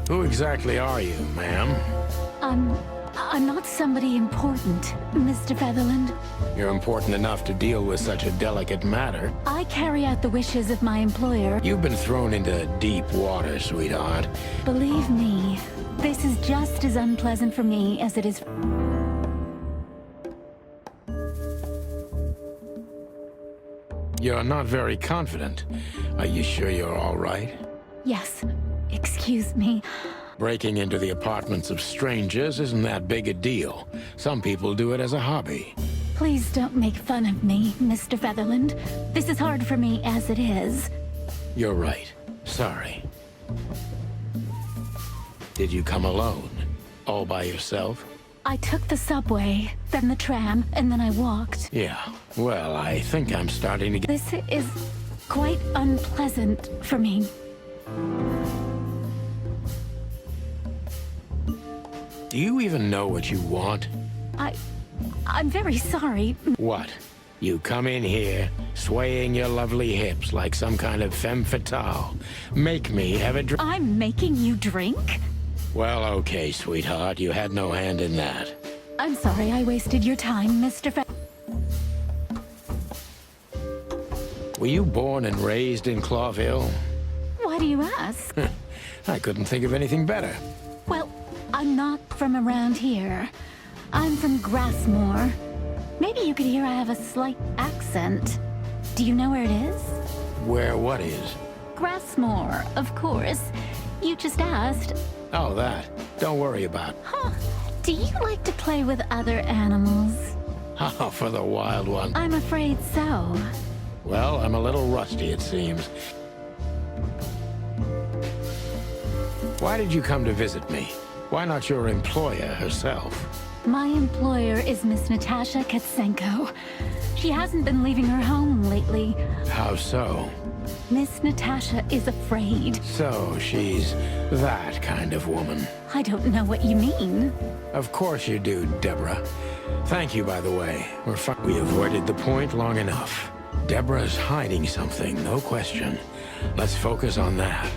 Who exactly are you, ma'am? I'm not somebody important, Mr. Featherland. You're important enough to deal with such a delicate matter. I carry out the wishes of my employer. You've been thrown into deep water, sweetheart. Believe me, this is just as unpleasant for me as it is. You're not very confident. Are you sure you're all right? Yes, excuse me. Breaking into the apartments of strangers isn't that big a deal. Some people do it as a hobby. Please don't make fun of me, Mr. Featherland. This is hard for me as it is. You're right. Sorry. Did you come alone? All by yourself? I took the subway, then the tram, and then I walked. Yeah. Well, I think I'm starting to get... This is quite unpleasant for me. Do you even know what you want? I'm very sorry. What? You come in here, swaying your lovely hips like some kind of femme fatale. Make me have a drink. I'm making you drink? Well, okay, sweetheart. You had no hand in that. I'm sorry I wasted your time, Mr. Were you born and raised in Clawville? Why do you ask? I couldn't think of anything better. Well, I'm not from around here. I'm from Grassmore. Maybe you could hear I have a slight accent. Do you know where it is? Where what is? Grassmore, of course. You just asked. Oh, that. Don't worry about. Huh. Do you like to play with other animals? Oh, for the wild one. I'm afraid so. Well, I'm a little rusty, it seems. Why did you come to visit me? Why not your employer herself? My employer is Miss Natasha Katsenko. She hasn't been leaving her home lately. How so? Miss Natasha is afraid. So she's that kind of woman. I don't know what you mean. Of course you do, Deborah. Thank you, by the way. We avoided the point long enough. Deborah's hiding something, no question. Let's focus on that.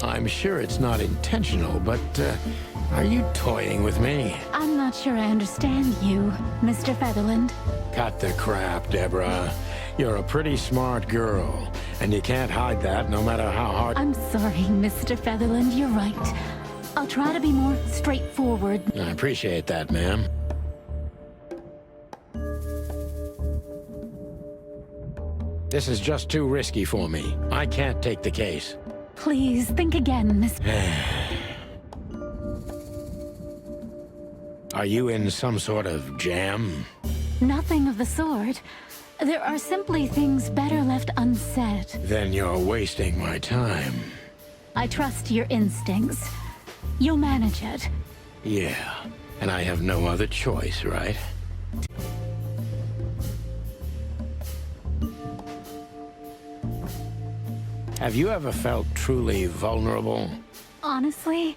I'm sure it's not intentional, but are you toying with me? I'm not sure I understand you, Mr. Featherland. Cut the crap, Deborah. You're a pretty smart girl, and you can't hide that no matter how hard... I'm sorry, Mr. Featherland, you're right. I'll try to be more straightforward. I appreciate that, ma'am. This is just too risky for me. I can't take the case. Please, think again, Miss... Are you in some sort of jam? Nothing of the sort. There are simply things better left unsaid. Then you're wasting my time. I trust your instincts. You'll manage it. Yeah, and I have no other choice, right? Have you ever felt truly vulnerable? Honestly,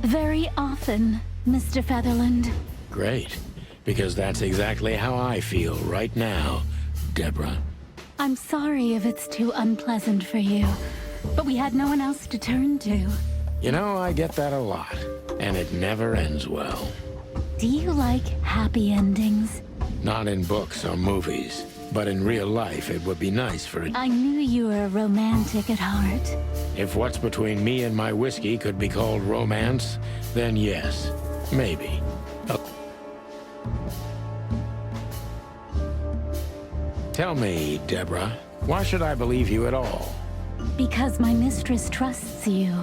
very often, Mr. Featherland. Great, because that's exactly how I feel right now, Deborah. I'm sorry if it's too unpleasant for you, but we had no one else to turn to. You know, I get that a lot, and it never ends well. Do you like happy endings? Not in books or movies, but in real life it would be nice for it. I knew you were a romantic at heart. If what's between me and my whiskey could be called romance, then yes, maybe. Tell me, Deborah, why should I believe you at all? Because my mistress trusts you.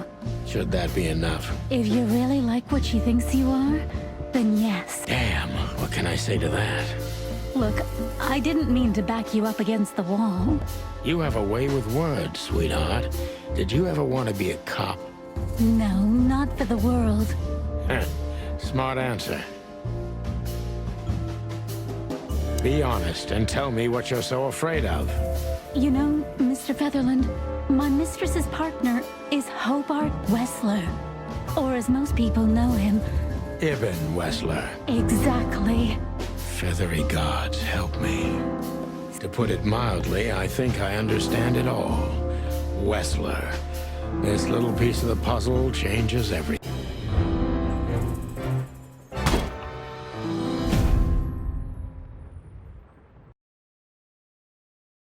Should that be enough? If you really like what she thinks you are, then yes. Damn, what can I say to that? Look, I didn't mean to back you up against the wall. You have a way with words, sweetheart. Did you ever want to be a cop? No, not for the world. Heh, smart answer. Be honest and tell me what you're so afraid of. You know, Mr. Featherland, my mistress's partner is Hobart Wessler. Or as most people know him... Ibn Wessler. Exactly. Feathery gods, help me. To put it mildly, I think I understand it all. Wessler. This little piece of the puzzle changes everything.